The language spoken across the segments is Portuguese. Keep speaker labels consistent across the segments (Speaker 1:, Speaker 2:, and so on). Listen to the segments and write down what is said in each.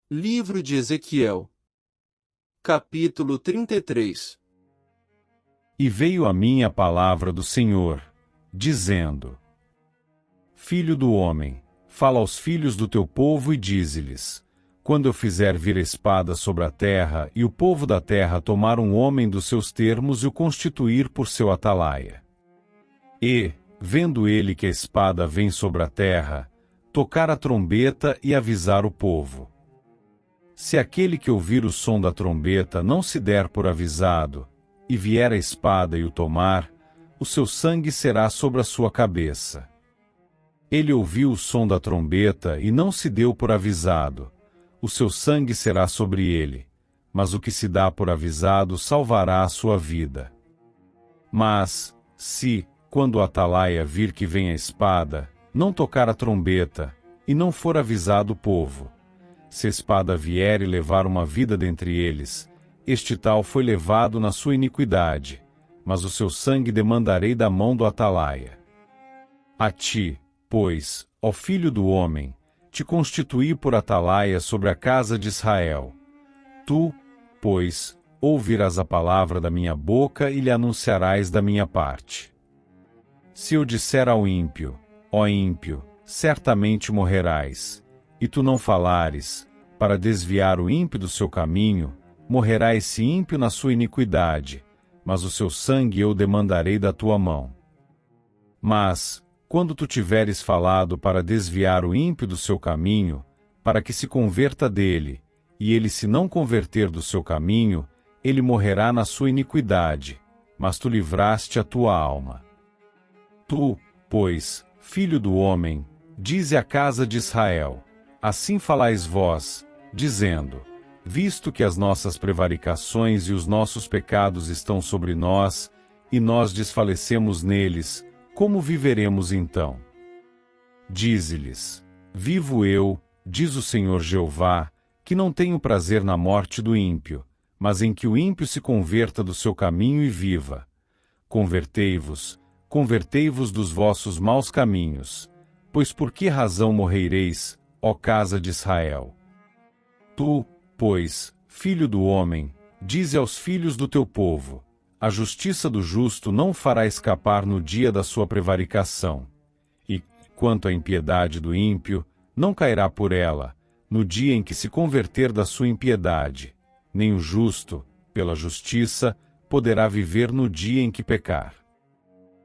Speaker 1: Livro de Ezequiel. Capítulo 33.
Speaker 2: E veio a mim a palavra do Senhor, dizendo: Filho do homem, fala aos filhos do teu povo e dize-lhes: quando eu fizer vir a espada sobre a terra, e o povo da terra tomar um homem dos seus termos e o constituir por seu atalaia. E, vendo ele que a espada vem sobre a terra, tocar a trombeta e avisar o povo. Se aquele que ouvir o som da trombeta não se der por avisado, e vier a espada e o tomar, o seu sangue será sobre a sua cabeça. Ele ouviu o som da trombeta e não se deu por avisado, o seu sangue será sobre ele, mas o que se dá por avisado salvará a sua vida. Mas, se, quando o atalaia vir que vem a espada, não tocar a trombeta, e não for avisado o povo, se a espada vier e levar uma vida dentre eles, este tal foi levado na sua iniquidade, mas o seu sangue demandarei da mão do atalaia. A ti, pois, ó filho do homem, te constituí por atalaia sobre a casa de Israel. Tu, pois, ouvirás a palavra da minha boca e lhe anunciarás da minha parte. Se eu disser ao ímpio, ó ímpio, certamente morrerás, e tu não falares, para desviar o ímpio do seu caminho, morrerá esse ímpio na sua iniquidade, mas o seu sangue eu demandarei da tua mão. Mas, quando tu tiveres falado para desviar o ímpio do seu caminho, para que se converta dele, e ele se não converter do seu caminho, ele morrerá na sua iniquidade, mas tu livraste a tua alma. Tu, pois, filho do homem, dize à casa de Israel: assim falais vós, dizendo: visto que as nossas prevaricações e os nossos pecados estão sobre nós, e nós desfalecemos neles, como viveremos então? Dize-lhes: vivo eu, diz o Senhor Jeová, que não tenho prazer na morte do ímpio, mas em que o ímpio se converta do seu caminho e viva. Convertei-vos dos vossos maus caminhos, pois por que razão morrereis, ó casa de Israel? Tu, pois, filho do homem, dize aos filhos do teu povo: a justiça do justo não fará escapar no dia da sua prevaricação. E, quanto à impiedade do ímpio, não cairá por ela, no dia em que se converter da sua impiedade, nem o justo, pela justiça, poderá viver no dia em que pecar.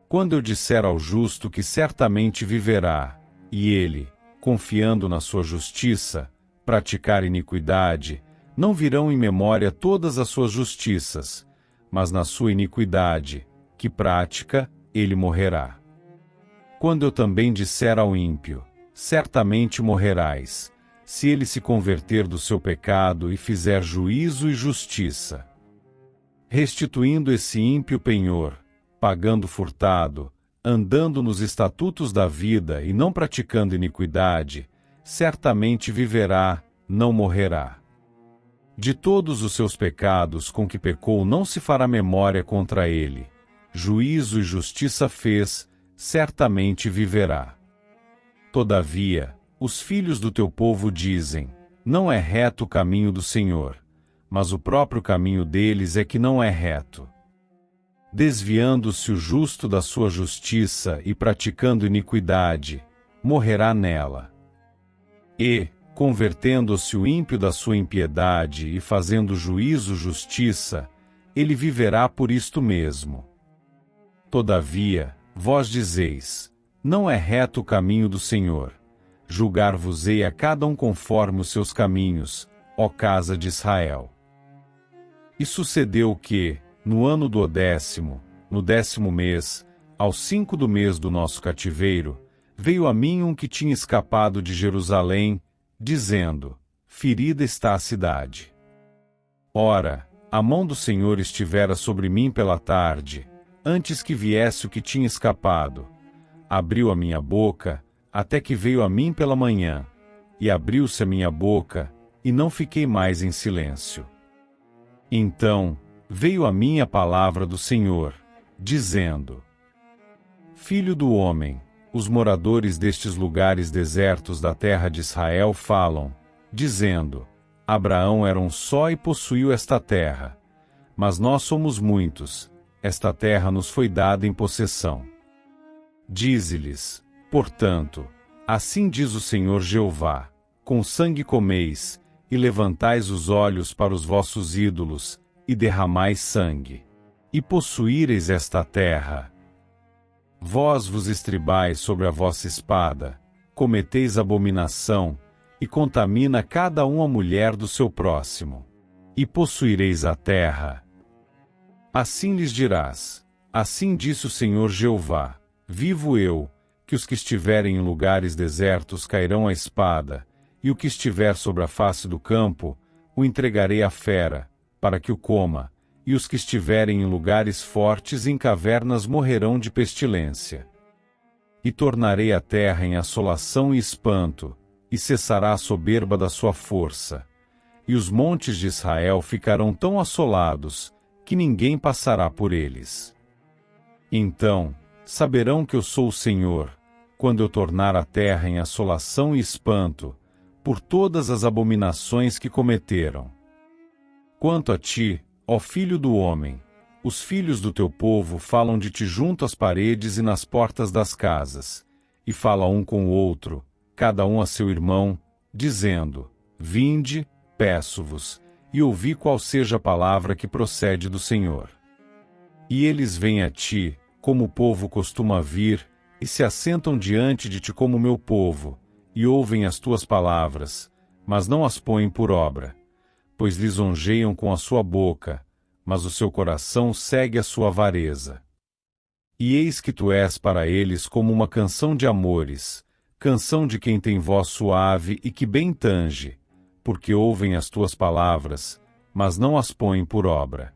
Speaker 2: Quando eu disser ao justo que certamente viverá, e ele, confiando na sua justiça, praticar iniquidade, não virão em memória todas as suas justiças, mas na sua iniquidade, que pratica, ele morrerá. Quando eu também disser ao ímpio: certamente morrerás, se ele se converter do seu pecado e fizer juízo e justiça, restituindo esse ímpio penhor, pagando furtado, andando nos estatutos da vida e não praticando iniquidade, certamente viverá, não morrerá. De todos os seus pecados com que pecou não se fará memória contra ele. Juízo e justiça fez, certamente viverá. Todavia, os filhos do teu povo dizem: não é reto o caminho do Senhor, mas o próprio caminho deles é que não é reto. Desviando-se o justo da sua justiça e praticando iniquidade, morrerá nela. E, convertendo-se o ímpio da sua impiedade e fazendo juízo justiça, ele viverá por isto mesmo. Todavia, vós dizeis: não é reto o caminho do Senhor. Julgar-vos-ei a cada um conforme os seus caminhos, ó casa de Israel. E sucedeu que, no ano do 10º, no 10º mês, ao 5 do mês do nosso cativeiro, veio a mim um que tinha escapado de Jerusalém, dizendo: ferida está a cidade. Ora, a mão do Senhor estivera sobre mim pela tarde, antes que viesse o que tinha escapado. Abriu a minha boca, até que veio a mim pela manhã, e abriu-se a minha boca, e não fiquei mais em silêncio. Então, veio a mim a palavra do Senhor, dizendo: filho do homem, os moradores destes lugares desertos da terra de Israel falam, dizendo: Abraão era um só e possuiu esta terra. Mas nós somos muitos, esta terra nos foi dada em possessão. Dize-lhes, portanto, assim diz o Senhor Jeová, com sangue comeis, e levantais os olhos para os vossos ídolos, e derramais sangue, e possuíreis esta terra. Vós vos estribais sobre a vossa espada, cometeis abominação, e contamina cada um a mulher do seu próximo, e possuireis a terra. Assim lhes dirás, assim disse o Senhor Jeová, vivo eu, que os que estiverem em lugares desertos cairão à espada, e o que estiver sobre a face do campo, o entregarei à fera, para que o coma, e os que estiverem em lugares fortes em cavernas morrerão de pestilência. E tornarei a terra em assolação e espanto, e cessará a soberba da sua força. E os montes de Israel ficarão tão assolados, que ninguém passará por eles. Então, saberão que eu sou o Senhor, quando eu tornar a terra em assolação e espanto, por todas as abominações que cometeram. Quanto a ti, ó filho do homem, os filhos do teu povo falam de ti junto às paredes e nas portas das casas, e fala um com o outro, cada um a seu irmão, dizendo, vinde, peço-vos, e ouvi qual seja a palavra que procede do Senhor. E eles vêm a ti, como o povo costuma vir, e se assentam diante de ti como meu povo, e ouvem as tuas palavras, mas não as põem por obra, pois lisonjeiam com a sua boca, mas o seu coração segue a sua avareza. E eis que tu és para eles como uma canção de amores, canção de quem tem voz suave e que bem tange, porque ouvem as tuas palavras, mas não as põem por obra.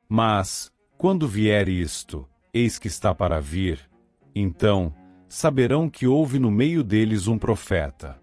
Speaker 2: Mas, quando vier isto, eis que está para vir, então, saberão que houve no meio deles um profeta.